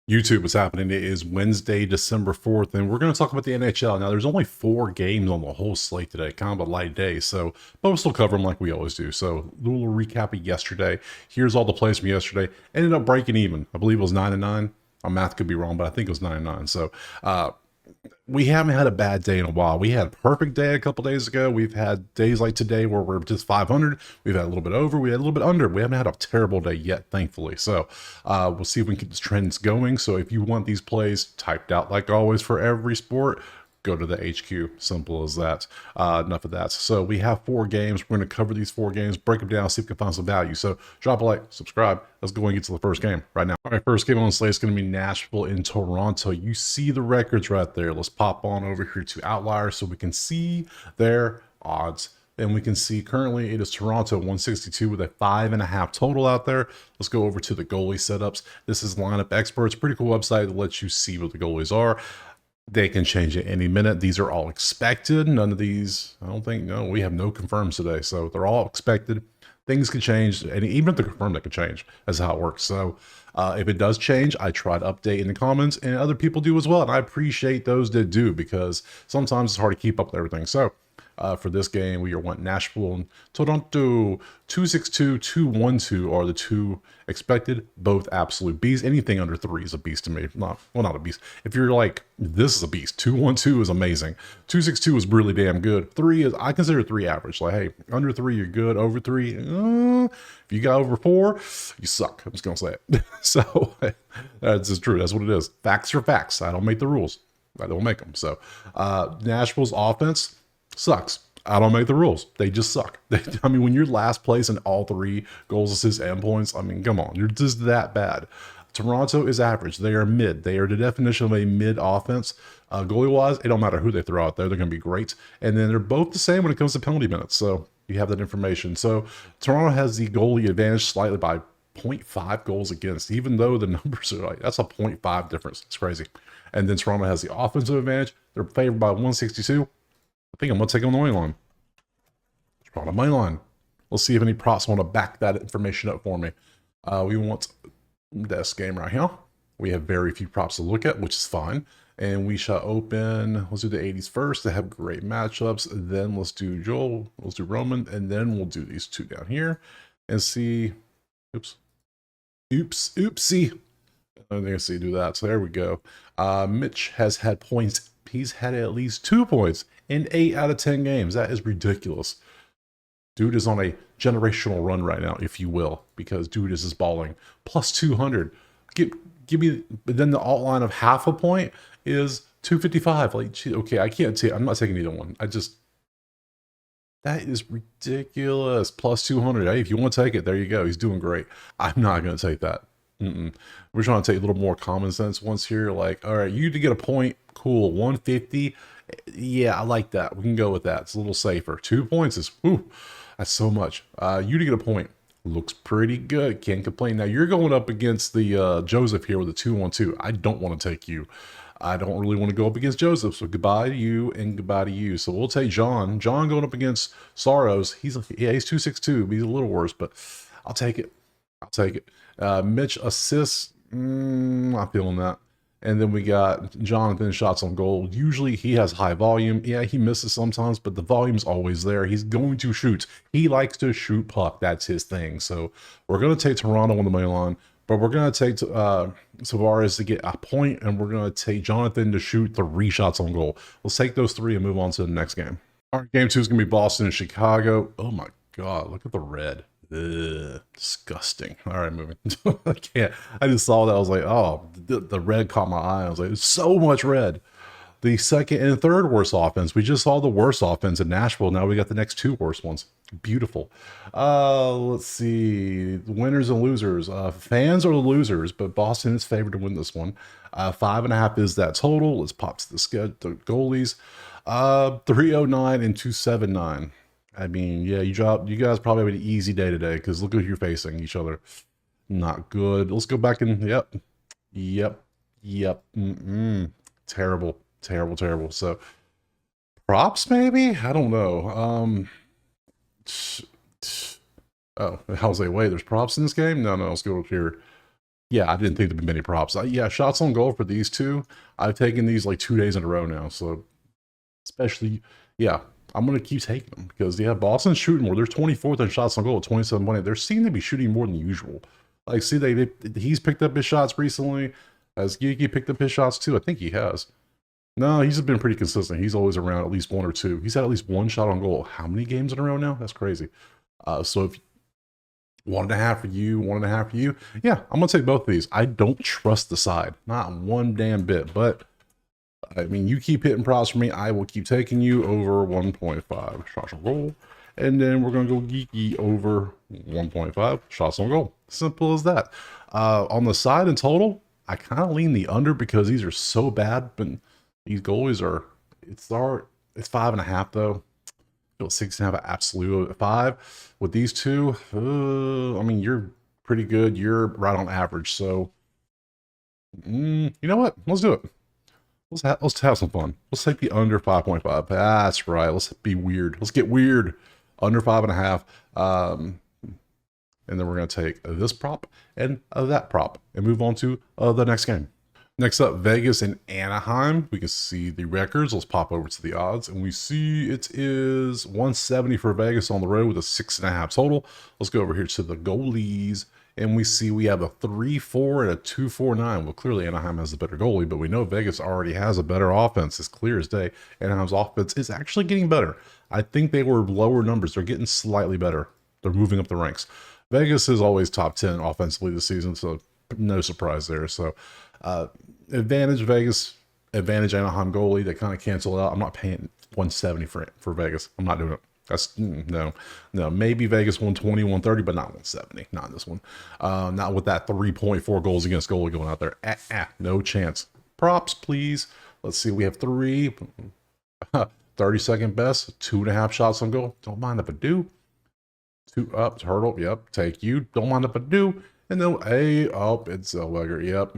YouTube, what's happening? It is Wednesday, December 4th, and we're going to talk about the NHL. Now, there's only 4 games on the whole slate today, kind of a light day, so, but we'll still cover them like we always do. So, a little recap of yesterday. Here's all the plays from yesterday. Ended up breaking even. I believe it was 9-9. My math could be wrong, but I think it was 9-9. So, we haven't had a bad day in a while. We had a perfect day a couple days ago. We've had days like today where we're just 500. We've had a little bit over. We had a little bit under. We haven't had a terrible day yet, thankfully. So we'll see if we can keep the trends going. So if you want these plays typed out like always for every sport, go to the HQ. Simple as that. Enough of that. So we have 4 games. We're going to cover these 4 games, break them down, see if we can find some value. So drop a like, subscribe. Let's go and get to the first game right now. All right, first game on the slate is going to be Nashville in Toronto. You see the records right there. Let's pop on over here to Outliers so we can see their odds. And we can see currently it is Toronto 162 with a 5.5 total out there. Let's go over to the goalie setups. This is Lineup Experts, pretty cool website that lets you see what the goalies are. They can change it any minute. These are all expected. None of these, I don't think, no, we have no confirms today. So they're all expected. Things can change, and even if they're confirmed, they can change. That's how it works. So if it does change, I try to update in the comments, and other people do as well. And I appreciate those that do, because sometimes it's hard to keep up with everything. So for this game, we are wanting Nashville and Toronto. 262, 212 are the two expected, both absolute beasts. Anything under 3 is a beast to me. Not a beast. If you're like, this is a beast. 212 is amazing. 262 is really damn good. 3 is, I consider 3 average. Like, hey, under 3, you're good. Over 3, if you got over 4, you suck. I'm just going to say it. So that's just true. That's what it is. Facts are facts. I don't make the rules. I don't make them. So Nashville's offense sucks. I don't make the rules. They just suck. I mean, when you're last place in all 3 goals, assists, and points, I mean, come on, you're just that bad. Toronto is average. They are mid. They are the definition of a mid offense. Goalie-wise, it don't matter who they throw out there. They're going to be great. And then they're both the same when it comes to penalty minutes. So you have that information. So Toronto has the goalie advantage slightly by 0.5 goals against, even though the numbers are like, that's a 0.5 difference. It's crazy. And then Toronto has the offensive advantage. They're favored by 162. I think I'm going to take on the money line. It's on the money line. Let's see if any props want to back that information up for me. We want this game right here. We have very few props to look at, which is fine. And we shall open, let's do the 80s first. They have great matchups. Then let's do Joel, let's do Roman, and then we'll do these 2 down here and see. Oopsie. I think I see do that. So there we go. Mitch has had points. He's had at least 2 points in 8 out of 10 games. That is ridiculous. Dude is on a generational run right now, if you will, because dude is just balling. Plus 200. Give me, but then the outline of half a point is 255. Like, gee, okay, I can't take, I'm not taking either one. That is ridiculous. Plus 200. Hey, if you want to take it, there you go. He's doing great. I'm not going to take that. We're trying to take a little more common sense ones here. Like, all right, you to get a point, cool. 150. Yeah, I like that. We can go with that. It's a little safer. 2 points is, whew, that's so much. You to get a point looks pretty good. Can't complain. Now you're going up against the Joseph here with a 2-1-2. I don't want to take you. I don't really want to go up against Joseph. So goodbye to you and goodbye to you. So we'll take John. John going up against Soros. He's 262. He's a little worse, but I'll take it. I'll take it. Mitch assists. Not feeling that. And then we got Jonathan shots on goal. Usually he has high volume. Yeah, he misses sometimes, but the volume's always there. He's going to shoot. He likes to shoot puck. That's his thing. So we're going to take Toronto on the money line, but we're going to take Tavares to get a point, and we're going to take Jonathan to shoot 3 shots on goal. Let's take those 3 and move on to the next game. All right, game 2 is going to be Boston and Chicago. Oh my God, look at the red. Ugh, disgusting. All right, moving. I can't. I just saw that. I was like, oh, the red caught my eye. I was like, there's so much red. The second and third worst offense. We just saw the worst offense in Nashville. Now we got the next 2 worst ones. Beautiful. Let's see. Winners and losers. Fans are the losers, but Boston is favored to win this one. 5.5 is that total. Let's pop to the goalies. 309 and 279. I mean, yeah, you guys probably have an easy day today because look who you're facing each other. Not good. Let's go back and yep. Terrible. So props maybe? I don't know. Oh, how's they wait? There's props in this game? No, let's go up here. Yeah, I didn't think there'd be many props. Yeah, shots on goal for these two. I've taken these like 2 days in a row now. So especially, yeah, I'm going to keep taking them because, yeah, Boston's shooting more. They're 24th in shots on goal at 27.8. They seem to be shooting more than usual. Like, see, he's picked up his shots recently. Has Geeky picked up his shots too? I think he has. No, he's been pretty consistent. He's always around at least one or two. He's had at least one shot on goal. How many games in a row now? That's crazy. So if 1.5 for you, 1.5 for you, yeah, I'm gonna take both of these. I don't trust the side, not one damn bit. But I mean, you keep hitting props for me, I will keep taking you over 1.5 shots on goal, and then we're gonna go geeky over 1.5 shots on goal. Simple as that. On the side in total, I kind of lean the under because these are so bad, but these goalies are, it's 5.5 though. 6.5 absolute 5 with these two. I mean, you're pretty good. You're right on average. So, you know what? Let's do it. Let's have some fun. Let's take the under 5.5. That's right. Let's be weird. Let's get weird. Under 5.5. And then we're going to take this prop and that prop and move on to the next game. Next up, Vegas and Anaheim. We can see the records. Let's pop over to the odds, and we see it is 170 for Vegas on the road with a 6.5 total. Let's go over here to the goalies, and we see we have a 3-4 and a 2-4-9. Well, clearly Anaheim has the better goalie, but we know Vegas already has a better offense. It's clear as day. Anaheim's offense is actually getting better. I think they were lower numbers. They're getting slightly better. They're moving up the ranks. Vegas is always top 10 offensively this season, so no surprise there. So advantage Vegas, advantage Anaheim goalie. They kind of cancel out. I'm not paying 170 for Vegas. I'm not doing it. That's no. Maybe Vegas 120, 130, but not 170. Not in this one. Not with that 3.4 goals against goalie going out there. No chance. Props, please. Let's see. We have 30-second best, 2.5 shots on goal. Don't mind if I do. 2 up, Turtle. Yep. Take you. Don't mind if I do. And then it's Zellweger. Yep.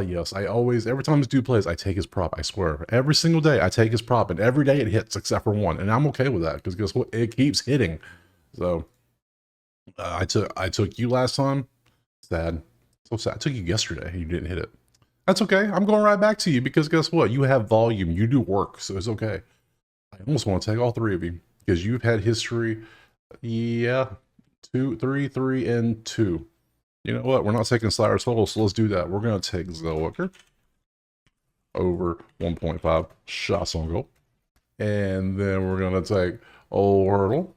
Yes, every time this dude plays, I take his prop, I swear. Every single day, I take his prop, and every day it hits except for one. And I'm okay with that, because guess what? It keeps hitting. So, I took you last time. Sad. So sad. I took you yesterday, you didn't hit it. That's okay. I'm going right back to you, because guess what? You have volume. You do work, so it's okay. I almost want to take all 3 of you, because you've had history. Yeah. 2, 3, 3, and 2. You know what? We're not taking Slayer total, so let's do that. We're going to take Zellweger over 1.5 shots on goal. And then we're going to take Old Hurdle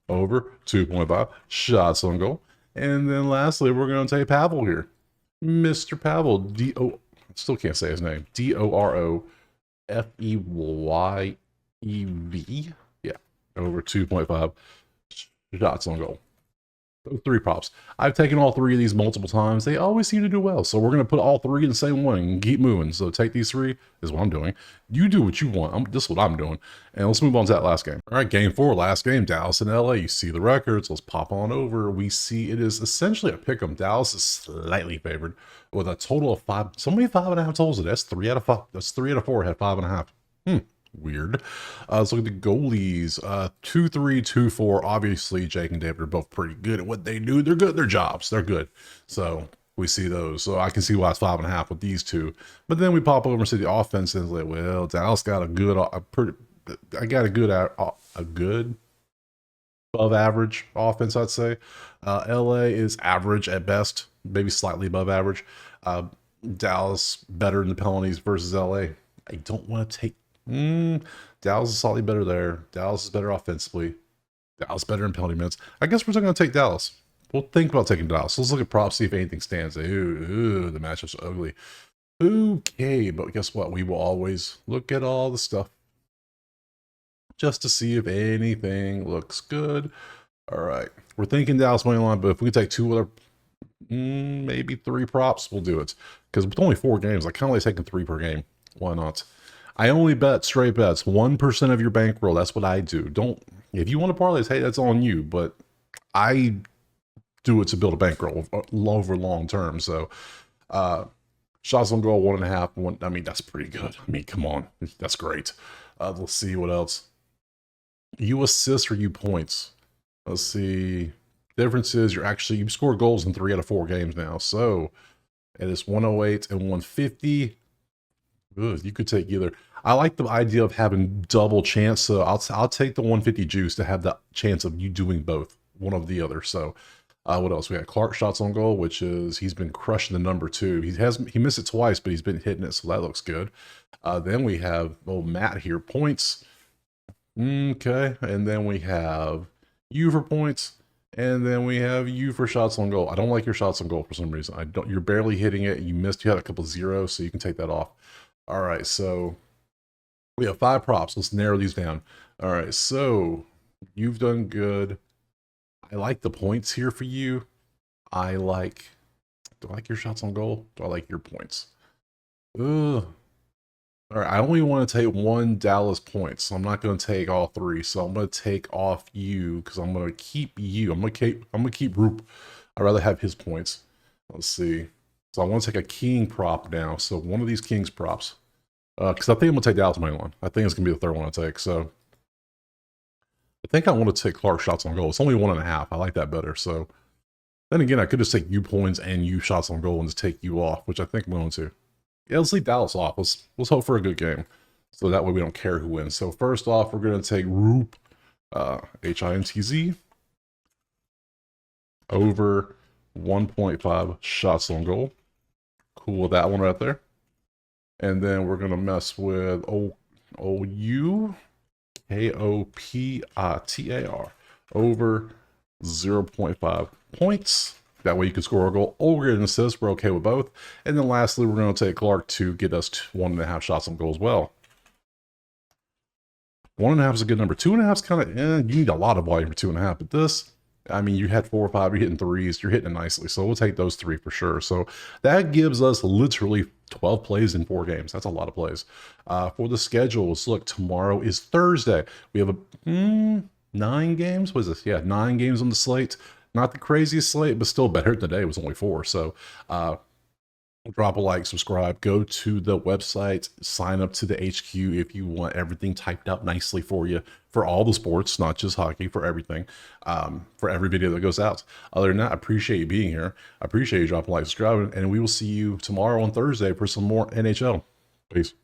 over 2.5 shots on goal. And then lastly, we're going to take Pavel here. Mr. Pavel, still can't say his name. Dorofeyev. Yeah, over 2.5 shots on goal. Those 3 props. I've taken all 3 of these multiple times. They always seem to do well. So we're going to put all 3 in the same one and keep moving. So take these 3 is what I'm doing. You do what you want. This is what I'm doing. And let's move on to that last game. All right, game 4, last game, Dallas and LA. You see the records. Let's pop on over. We see it is essentially a pick 'em. Dallas is slightly favored with a total of 5. So many 5.5 totals today. That's 3 out of 5. That's 3 out of 4 had 5.5. Weird. Let's look at the goalies. 2-3, 2-4. Obviously, Jake and David are both pretty good at what they do. They're good at their jobs. They're good. So we see those. So I can see why it's 5.5 with these two. But then we pop over and see the offense and it's like, well, Dallas got a good above average offense, I'd say. LA is average at best, maybe slightly above average. Dallas better in the penalties versus LA. I don't want to take. Dallas is slightly better there. Dallas is better offensively. Dallas better in penalty minutes. I guess we're still going to take Dallas. We'll think about taking Dallas. Let's look at props, see if anything stands. Ooh, the matchup's ugly. Okay, but guess what? We will always look at all the stuff just to see if anything looks good. All right, we're thinking Dallas money line, but if we can take 2 other, maybe 3 props, we'll do it. Because with only 4 games, I kind of like taking 3 per game. Why not? I only bet straight bets, 1% of your bankroll. That's what I do. If you want to parlay, hey, that's on you. But I do it to build a bankroll over long term. So, shots on goal 1.5. I mean, that's pretty good. I mean, come on, that's great. Let's see what else. You assists or you points. Let's see. Difference is you've scored goals in 3 out of 4 games now. So it is 108 and 150. Ugh, you could take either. I like the idea of having double chance, so I'll take the 150 juice to have the chance of you doing both, one of the other. So what else? We got Clark shots on goal, which is he's been crushing the number 2. He missed it twice, but he's been hitting it, so that looks good. Then we have Matt here, points. Okay, and then we have you for points, and then we have you for shots on goal. I don't like your shots on goal for some reason. You're barely hitting it. You had a couple zeros, so you can take that off. All right, so we have 5 props. Let's narrow these down. All right, so you've done good. I like the points here for you. Do I like your shots on goal? Do I like your points? Ugh. All right, I only want to take 1 Dallas point, so I'm not going to take all 3. So I'm going to take off you because I'm going to keep you. I'm going to keep Roop. I'd rather have his points. Let's see. So I want to take a king prop now. So one of these kings props, because I think I'm going to take Dallas money line. I think it's going to be the third one I take. So I think I want to take Clark shots on goal. It's only 1.5. I like that better. So then again, I could just take you points and you shots on goal and just take you off, which I think I'm going to. Yeah, let's leave Dallas off. Let's hope for a good game. So that way we don't care who wins. So first off, we're going to take Roop, Hintz, over 1.5 shots on goal. Cool with that one right there. And then we're going to mess with OU, KOPTAR, over 0.5 points. That way you can score a goal or get an assist. We're okay with both. And then lastly, we're going to take Clark to get us 1.5 shots on goal as well. 1.5 is a good number. 2.5 is kind of, you need a lot of volume for 2.5. But this, I mean, you had 4 or 5, you're hitting 3s, you're hitting it nicely. So we'll take those 3 for sure. So that gives us literally 12 plays in 4 games. That's a lot of plays. For the schedules, look, tomorrow is Thursday. We have a 9 games. What is this? Yeah, 9 games on the slate. Not the craziest slate, but still better than today. It was only 4. So drop a like, subscribe, go to the website, sign up to the HQ if you want everything typed up nicely for you, for all the sports, not just hockey, for everything, for every video that goes out. Other than that, I appreciate you being here. I appreciate you dropping a like, subscribing, and we will see you tomorrow on Thursday for some more NHL. Peace.